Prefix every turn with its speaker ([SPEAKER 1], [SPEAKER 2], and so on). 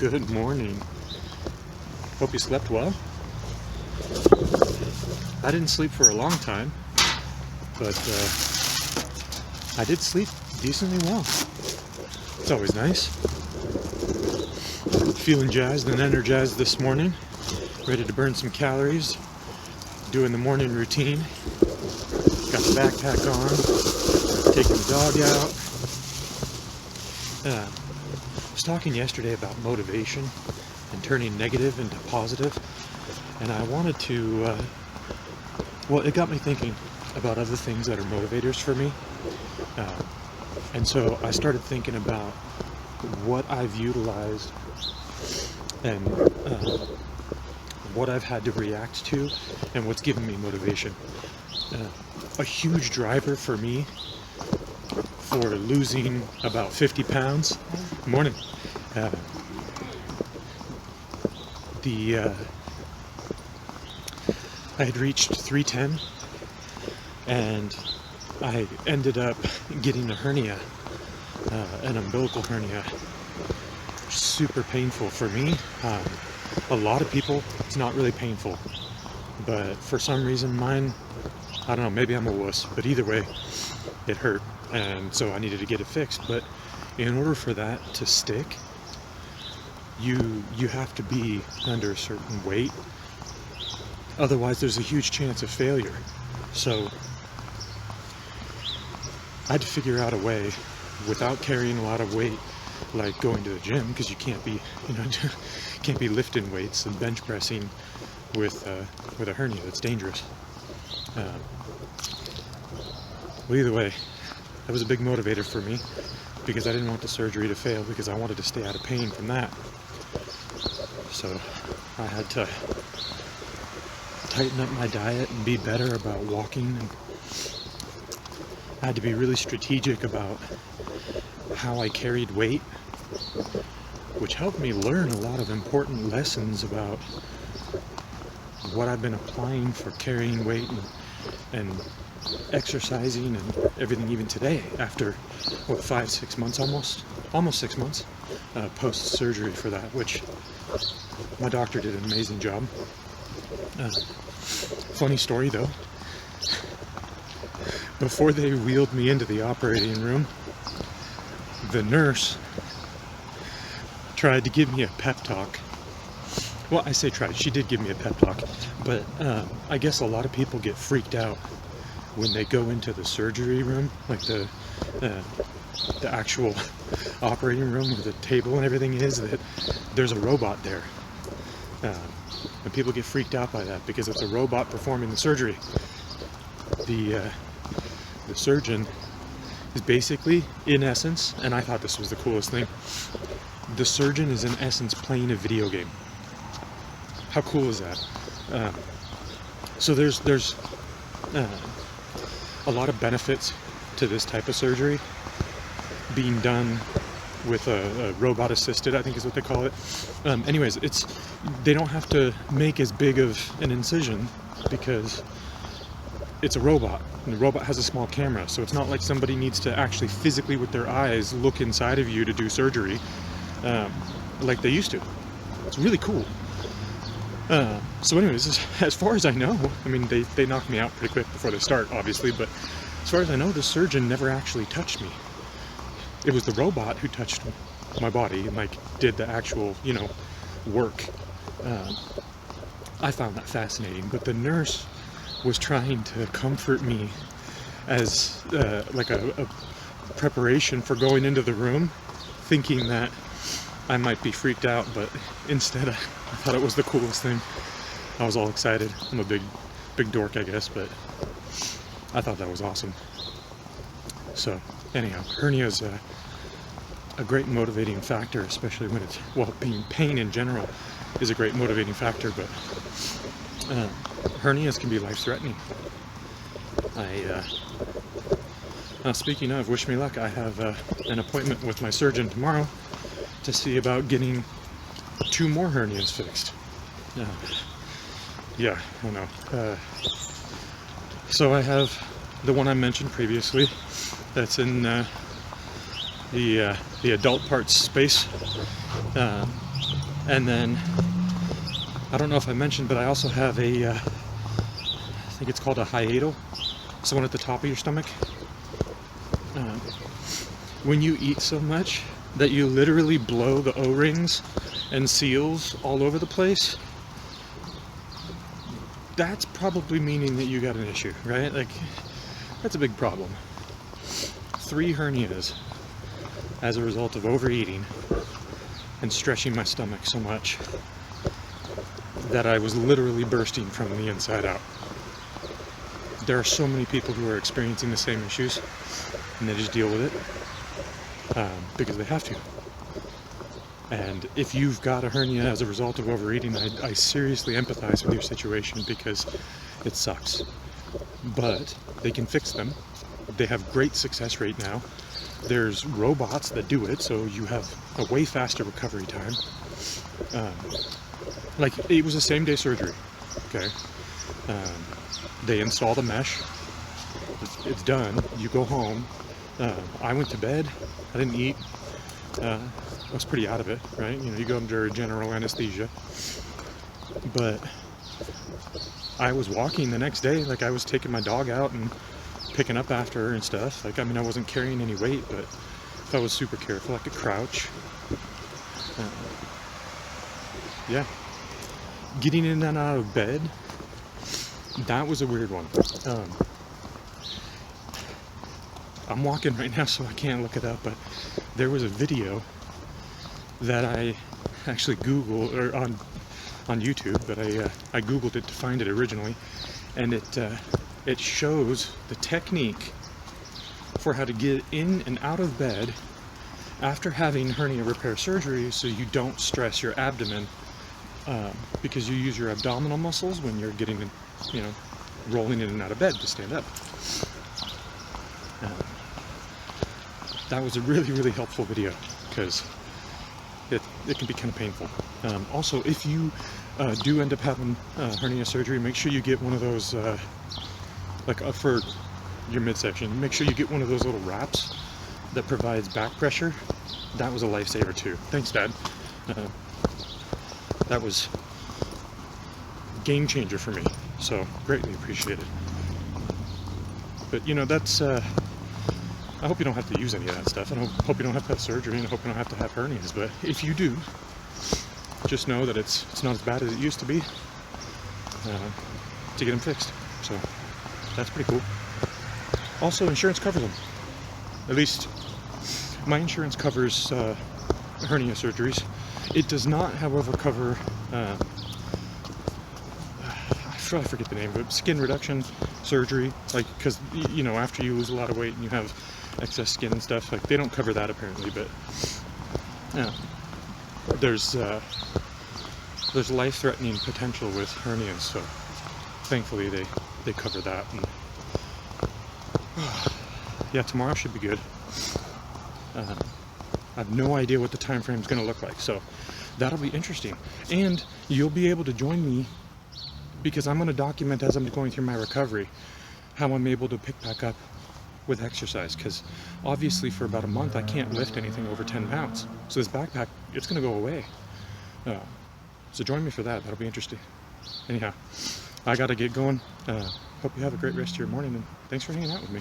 [SPEAKER 1] Good morning. Hope you slept well. I didn't sleep for a long time, but I did sleep decently well. It's always nice. Feeling jazzed and energized this morning. Ready to burn some calories. Doing the morning routine. Got the backpack on. Taking the dog out. I was talking yesterday about motivation and turning negative into positive, and I wanted to, well, it got me thinking about other things that are motivators for me, and so I started thinking about what I've utilized and what I've had to react to and what's given me motivation. A huge driver for me for losing about 50 pounds. Morning. I had reached 310 and I ended up getting a hernia, an umbilical hernia. Super painful for me. A lot of people, it's not really painful, but for some reason mine, I don't know, maybe I'm a wuss, but either way, it hurt, and so I needed to get it fixed. But in order for that to stick, you have to be under a certain weight, otherwise there's a huge chance of failure. So I had to figure out a way without carrying a lot of weight, like going to the gym, because you can't be, can't be lifting weights and bench pressing with a hernia. That's dangerous. Well, either way, that was a big motivator for me, because I didn't want the surgery to fail, because I wanted to stay out of pain from that. So I had to tighten up my diet and be better about walking, and I had to be really strategic about how I carried weight, which helped me learn a lot of important lessons about what I've been applying for carrying weight and exercising and everything, even today, after what, 5-6 months, almost 6 months post surgery for that, which my doctor did an amazing job. Funny story though, before they wheeled me into the operating room, the nurse tried to give me a pep talk. Well, I say tried, she did give me a pep talk, but I guess a lot of people get freaked out when they go into the surgery room, like the actual operating room where the table and everything is, that there's a robot there. And people get freaked out by that because it's a robot performing the surgery. The surgeon is basically, in essence, and I thought this was the coolest thing, the surgeon is in essence playing a video game. How cool is that? So there's a lot of benefits to this type of surgery being done with a robot assisted, I think is what they call it. Anyways, they don't have to make as big of an incision because it's a robot, and the robot has a small camera, so it's not like somebody needs to actually physically with their eyes look inside of you to do surgery like they used to. It's really cool. So anyways, as far as I know, I mean, they knock me out pretty quick before they start, obviously, but as far as I know, the surgeon never actually touched me. It was the robot who touched my body and like did the actual, work. I found that fascinating, but the nurse was trying to comfort me as like a preparation for going into the room, thinking that I might be freaked out, but instead I thought it was the coolest thing. I was all excited. I'm a big dork, I guess, but I thought that was awesome. So anyhow, hernia is a great motivating factor, especially when it's, well, pain in general is a great motivating factor, but hernias can be life-threatening. Speaking of, wish me luck, I have an appointment with my surgeon tomorrow to see about getting 2 more hernias fixed. Yeah, I know. So I have the one I mentioned previously that's in the adult parts space. And then, I don't know if I mentioned, but I also have a, I think it's called a hiatal. It's the one at the top of your stomach. When you eat so much that you literally blow the O-rings and seals all over the place, that's probably meaning that you got an issue, right? Like, that's a big problem. 3 hernias as a result of overeating and stretching my stomach so much that I was literally bursting from the inside out. There are so many people who are experiencing the same issues, and they just deal with it because they have to. And if you've got a hernia as a result of overeating, I seriously empathize with your situation because it sucks. But they can fix them. They have great success rate now. There's robots that do it, so you have a way faster recovery time. Like, it was a same-day surgery, okay? They install the mesh. It's done. You go home. I went to bed. I didn't eat. I was pretty out of it, right? You know, you go under general anesthesia. But I was walking the next day. Like, I was taking my dog out and picking up after her and stuff. Like, I mean, I wasn't carrying any weight, but if I was super careful, I could crouch. Yeah. Getting in and out of bed, that was a weird one. I'm walking right now, so I can't look it up, but there was a video that I actually Googled, or on YouTube, but I Googled it to find it originally, and it shows the technique for how to get in and out of bed after having hernia repair surgery, so you don't stress your abdomen, because you use your abdominal muscles when you're getting, you know, rolling in and out of bed to stand up. That was a really, really helpful video because it can be kind of painful. Also, if you do end up having hernia surgery, make sure you get one of those, like for your midsection, make sure you get one of those little wraps that provides back pressure. That was a lifesaver too. Thanks, Dad. That was a game changer for me, so greatly appreciated. But you know, that's I hope you don't have to use any of that stuff. I hope you don't have to have surgery, and I hope you don't have to have hernias. But if you do, just know that it's not as bad as it used to be to get them fixed. So that's pretty cool. Also, insurance covers them. At least my insurance covers hernia surgeries. It does not, however, cover I forget the name of it, skin reduction surgery, like, because, you know, after you lose a lot of weight and you have excess skin and stuff, like, they don't cover that apparently, but there's life-threatening potential with hernias, so thankfully they cover that. And yeah, tomorrow should be good. I have no idea what the time frame is going to look like, so that'll be interesting, and you'll be able to join me because I'm going to document as I'm going through my recovery how I'm able to pick back up with exercise, because obviously for about a month I can't lift anything over 10 pounds. So this backpack, it's going to go away. So join me for that. That'll be interesting. Anyhow, I got to get going. Hope you have a great rest of your morning, and thanks for hanging out with me.